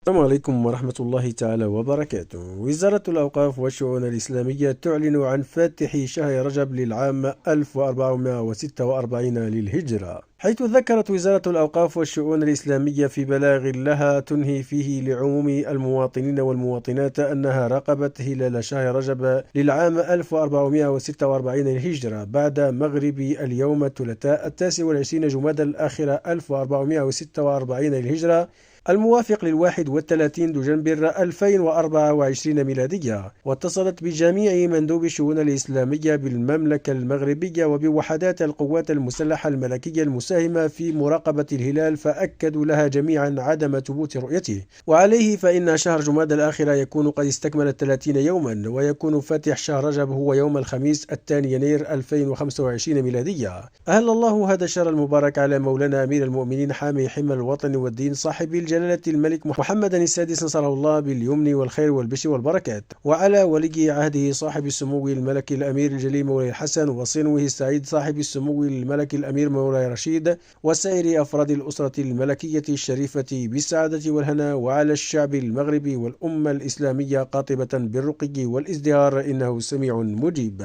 السلام عليكم ورحمة الله تعالى وبركاته. وزارة الأوقاف والشؤون الإسلامية تعلن عن فاتح شهر رجب للعام 1446 للهجرة، حيث ذكرت وزارة الأوقاف والشؤون الإسلامية في بلاغ لها تنهي فيه لعموم المواطنين والمواطنات أنها راقبت هلال شهر رجب للعام 1446 للهجرة بعد مغرب اليوم الثلاثاء 29 جمادى الآخرة 1446 للهجرة، الموافق ل31 دجنبر 2024 ميلادية، واتصلت بجميع مندوب الشؤون الإسلامية بالمملكة المغربية وبوحدات القوات المسلحة الملكية المساهمة في مراقبة الهلال، فأكدوا لها جميعا عدم ثبوت رؤيته. وعليه فإن شهر جمادى الآخرة يكون قد استكمل 30 يوما، ويكون فاتح شهر رجب هو يوم الخميس 2 يناير 2025 ميلادية. أهل الله هذا الشهر المبارك على مولانا أمير المؤمنين حامي حمى الوطن والدين صاحب جلالة الملك محمد السادس نصره الله باليمن والخير والبشر والبركات، وعلى ولي عهده صاحب السمو الملك الأمير الجليل مولاي الحسن، وصنوه السعيد صاحب السمو الملك الأمير مولاي رشيد، وسائر أفراد الأسرة الملكية الشريفة بالسعادة والهنا، وعلى الشعب المغربي والأمة الإسلامية قاطبة بالرقي والازدهار، إنه سميع مجيب.